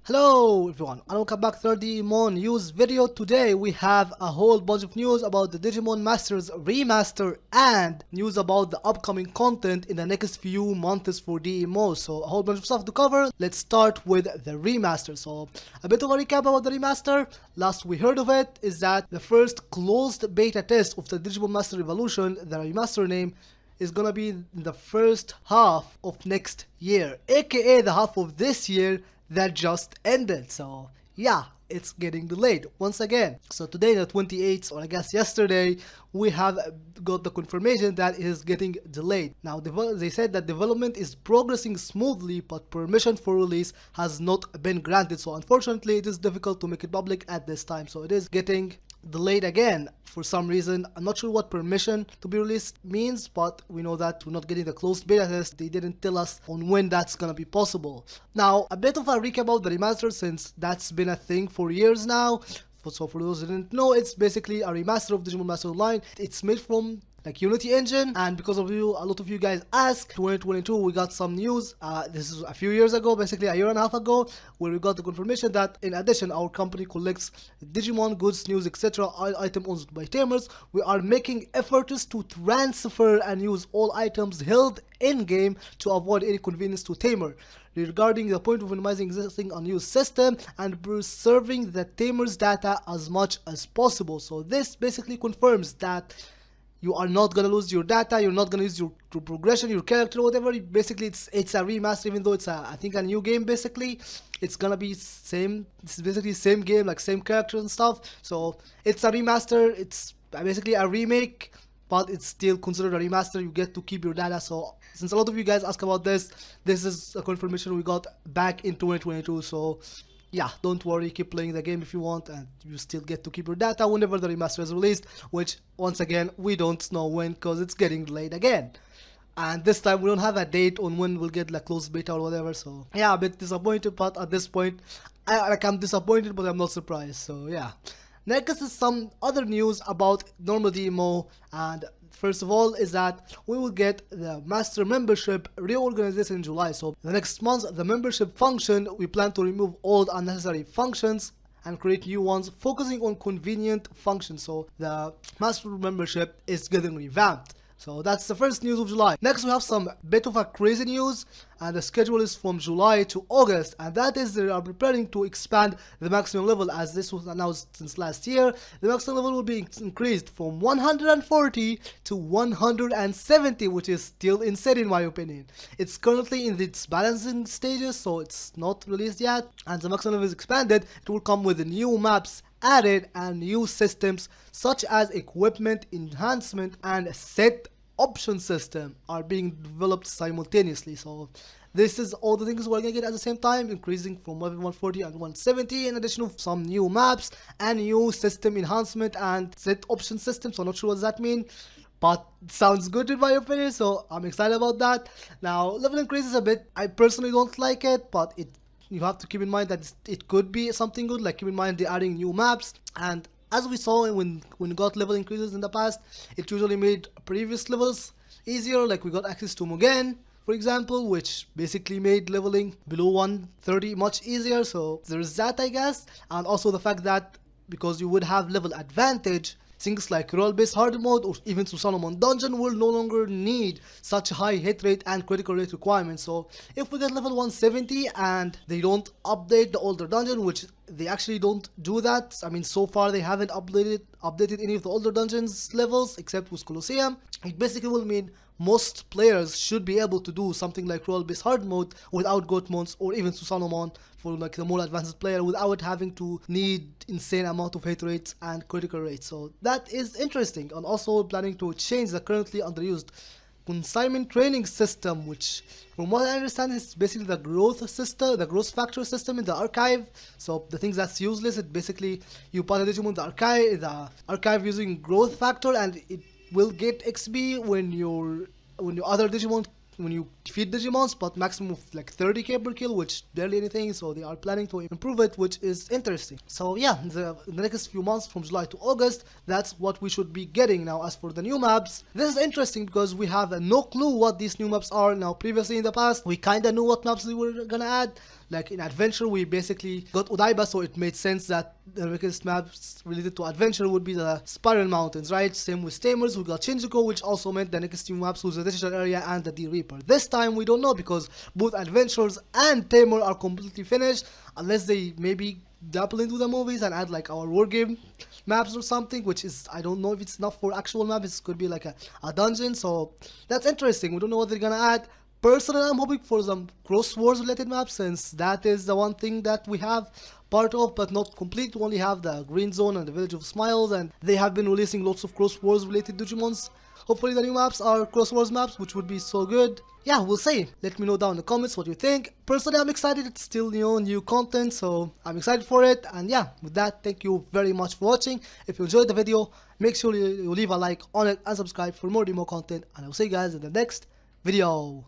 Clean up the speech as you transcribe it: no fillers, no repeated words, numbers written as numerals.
Hello everyone and welcome back to our DMO news video. Today we have a whole bunch of news about the Digimon Masters remaster and news about the upcoming content in the next few months for DMO. So a whole bunch of stuff to cover. Let's start with the remaster. So a bit of a recap about the remaster. Last we heard of it is that the first closed beta test of the Digimon Master Evolution, the remaster name, is gonna be in the first half of next year, aka the half of this year that just ended. So yeah, it's getting delayed once again. So today, the 28th, or I guess yesterday, we have got the confirmation that it is getting delayed. Now they said that development is progressing smoothly, but permission for release has not been granted. So unfortunately it is difficult to make it public at this time, so it is getting delayed again for some reason. I'm not sure what permission to be released means, but we know that we're not getting the closed beta test. They didn't tell us on when that's gonna be possible. Now a bit of a recap about the remaster, since that's been a thing for years now. So for those who didn't know, it's basically a remaster of Digimon Master Online. It's made from like Unity engine, and because of you, a lot of you guys asked, 2022 we got some news. This is a few years ago, basically a year and a half ago, where we got the confirmation that in addition our company collects Digimon goods, news, etc. items owned by tamers. We are making efforts to transfer and use all items held in game to avoid any inconvenience to tamer, regarding the point of minimizing existing unused system and preserving the tamer's data as much as possible. So this basically confirms that you are not gonna lose your data, you're not gonna lose your progression, your character, whatever. Basically it's a remaster, even though it's I think a new game. Basically it's gonna be same, this is basically same game, like same characters and stuff. So it's a remaster, it's basically a remake, but it's still considered a remaster. You get to keep your data. So since a lot of you guys ask about this is a confirmation we got back in 2022. So yeah, don't worry, keep playing the game if you want, and you still get to keep your data whenever the remaster is released, which once again we don't know when, because it's getting delayed again. And this time we don't have a date on when we'll get like closed beta or whatever. So yeah, a bit disappointed, but at this point I'm disappointed, but I'm not surprised. So yeah, next is some other news about normal DMO, and first of all is that we will get the master membership reorganized in July. So the next month, the membership function, we plan to remove old unnecessary functions and create new ones focusing on convenient functions. So the master membership is getting revamped. So that's the first news of July. Next we have some bit of a crazy news, and the schedule is from July to August, and that is they are preparing to expand the maximum level. As this was announced since last year, the maximum level will be increased from 140 to 170, which is still insane in my opinion. It's currently in its balancing stages, so it's not released yet, and the maximum level is expanded. It will come with new maps added and new systems such as equipment enhancement and set option system are being developed simultaneously. So this is all the things we're gonna get at the same time, increasing from 140 and 170, in addition of some new maps and new system enhancement and set option system. So I'm not sure what that means, but it sounds good in my opinion, so I'm excited about that. Now level increase is a bit, I personally don't like it, but you have to keep in mind that it could be something good. Like keep in mind they're adding new maps, and as we saw when we got level increases in the past, it usually made previous levels easier. Like we got access to Mugen, for example, which basically made leveling below 130 much easier. So there's that, I guess. And also the fact that because you would have level advantage, things like role-based hard mode or even Susanomon dungeon will no longer need such a high hit rate and critical rate requirements. So if we get level 170 and they don't update the older dungeon, which they actually don't do that. I mean, so far they haven't updated any of the older dungeons levels except with Colosseum. It basically will mean most players should be able to do something like role-based hard mode without Goatmons or even Susanomon for like the more advanced player, without having to need insane amount of hit rates and critical rates. So that is interesting. And also planning to change the currently underused consignment training system, which from what I understand is basically the growth system, the growth factor system in the archive. So the things that's useless, it basically you put a Digimon in the archive using growth factor, and it will get XP when your other Digimon, when you defeat Digimons, but maximum of like 30k per kill, which barely anything. So they are planning to improve it, which is interesting. So yeah, in the next few months from July to August, that's what we should be getting. Now as for the new maps, this is interesting because we have no clue what these new maps are. Now previously in the past we kinda knew what maps we were gonna add. Like in adventure, we basically got Odaiba, so it made sense that the weakest maps related to adventure would be the Spiral Mountains, right? Same with Tamers, we got Shinjuku, which also meant the next few maps was the digital area and the D Reaper. This time we don't know because both adventures and Tamer are completely finished, unless they maybe dabble into the movies and add like our war game maps or something, which is, I don't know if it's enough for actual maps. It could be like a dungeon, so that's interesting. We don't know what they're gonna add. Personally, I'm hoping for some Cross Wars related maps, since that is the one thing that we have part of but not complete. We only have the Green Zone and the Village of Smiles, and they have been releasing lots of Cross Wars related Digimons. Hopefully the new maps are Cross Wars maps, which would be so good. Yeah, we'll see. Let me know down in the comments what you think. Personally, I'm excited. It's still, new content, so I'm excited for it. And yeah, with that, thank you very much for watching. If you enjoyed the video, make sure you leave a like on it and subscribe for more demo content. And I'll see you guys in the next video.